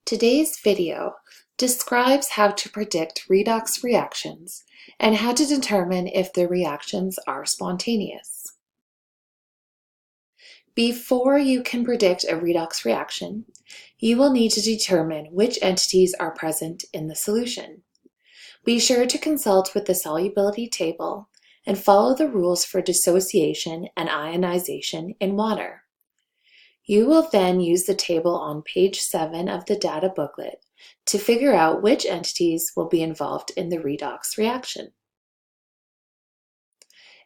Today's video describes how to predict redox reactions and how to determine if the reactions are spontaneous. Before you can predict a redox reaction, you will need to determine which entities are present in the solution. Be sure to consult with the solubility table and follow the rules for dissociation and ionization in water. You will then use the table on page 7 of the data booklet to figure out which entities will be involved in the redox reaction.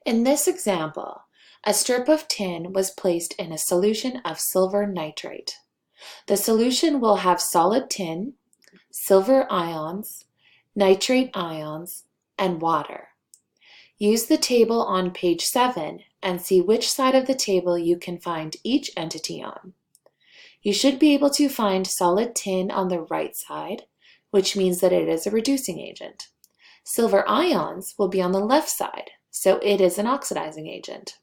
In this example, a strip of tin was placed in a solution of silver nitrate. The solution will have solid tin, silver ions, nitrate ions, and water. Use the table on page 7 and see which side of the table you can find each entity on. You should be able to find solid tin on the right side, which means that it is a reducing agent. Silver ions will be on the left side, so it is an oxidizing agent.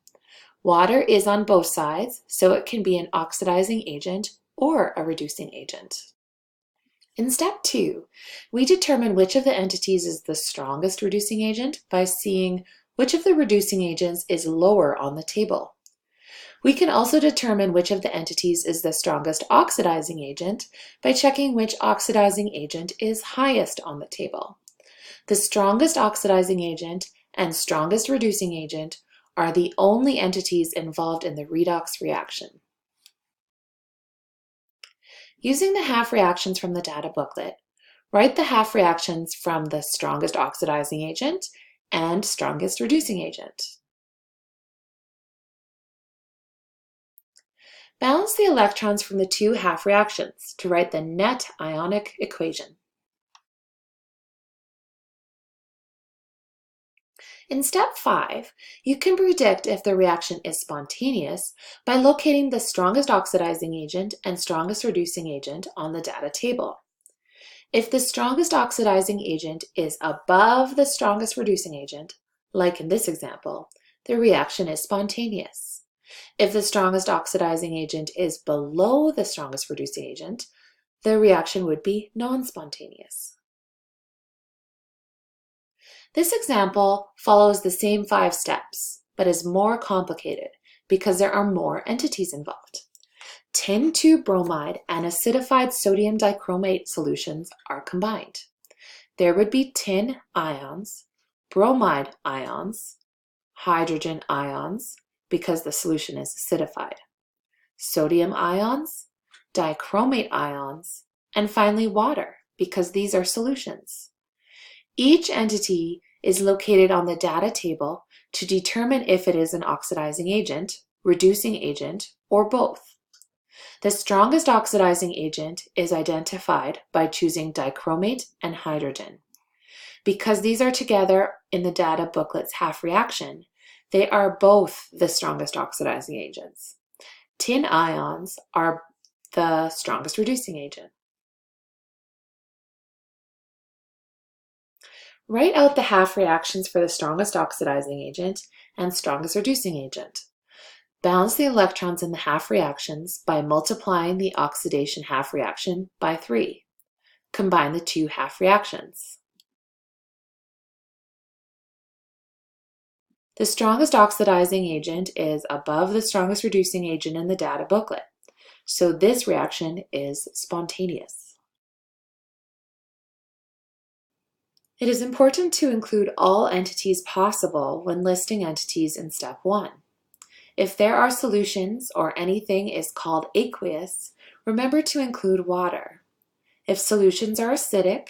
Water is on both sides, so it can be an oxidizing agent or a reducing agent. In step 2, we determine which of the entities is the strongest reducing agent by seeing which of the reducing agents is lower on the table. We can also determine which of the entities is the strongest oxidizing agent by checking which oxidizing agent is highest on the table. The strongest oxidizing agent and strongest reducing agent are the only entities involved in the redox reaction. Using the half reactions from the data booklet, write the half reactions from the strongest oxidizing agent and strongest reducing agent. Balance the electrons from the two half reactions to write the net ionic equation. In step 5, you can predict if the reaction is spontaneous by locating the strongest oxidizing agent and strongest reducing agent on the data table. If the strongest oxidizing agent is above the strongest reducing agent, like in this example, the reaction is spontaneous. If the strongest oxidizing agent is below the strongest reducing agent, the reaction would be non-spontaneous. This example follows the same 5 steps, but is more complicated because there are more entities involved. Tin 2-bromide and acidified sodium dichromate solutions are combined. There would be tin ions, bromide ions, hydrogen ions, because the solution is acidified, sodium ions, dichromate ions, and finally water, because these are solutions. Each entity is located on the data table to determine if it is an oxidizing agent, reducing agent, or both. The strongest oxidizing agent is identified by choosing dichromate and hydrogen. Because these are together in the data booklet's half reaction, they are both the strongest oxidizing agents. Tin ions are the strongest reducing agent. Write out the half reactions for the strongest oxidizing agent and strongest reducing agent. Balance the electrons in the half reactions by multiplying the oxidation half reaction by 3. Combine the two half reactions. The strongest oxidizing agent is above the strongest reducing agent in the data booklet, so this reaction is spontaneous. It is important to include all entities possible when listing entities in step 1. If there are solutions or anything is called aqueous, remember to include water. If solutions are acidic,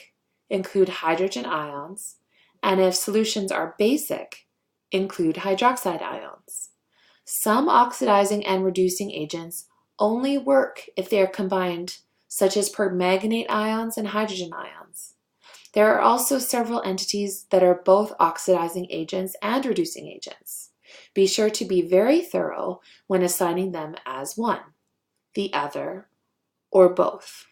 include hydrogen ions, and if solutions are basic, include hydroxide ions. Some oxidizing and reducing agents only work if they are combined, such as permanganate ions and hydrogen ions. There are also several entities that are both oxidizing agents and reducing agents. Be sure to be very thorough when assigning them as one, the other, or both.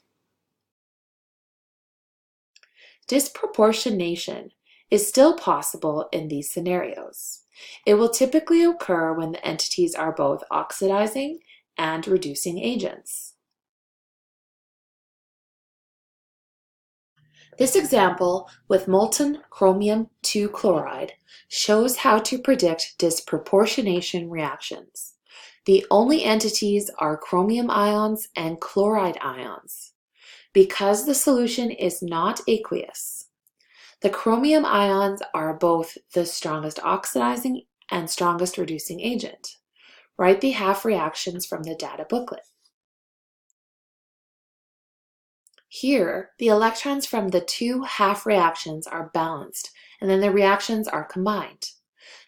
Disproportionation is still possible in these scenarios. It will typically occur when the entities are both oxidizing and reducing agents. This example with molten chromium 2 chloride shows how to predict disproportionation reactions. The only entities are chromium ions and chloride ions. Because the solution is not aqueous, the chromium ions are both the strongest oxidizing and strongest reducing agent. Write the half reactions from the data booklet. Here, the electrons from the two half reactions are balanced, and then the reactions are combined.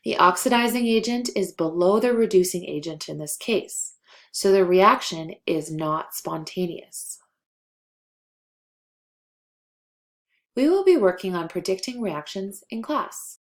The oxidizing agent is below the reducing agent in this case, so the reaction is not spontaneous. We will be working on predicting reactions in class.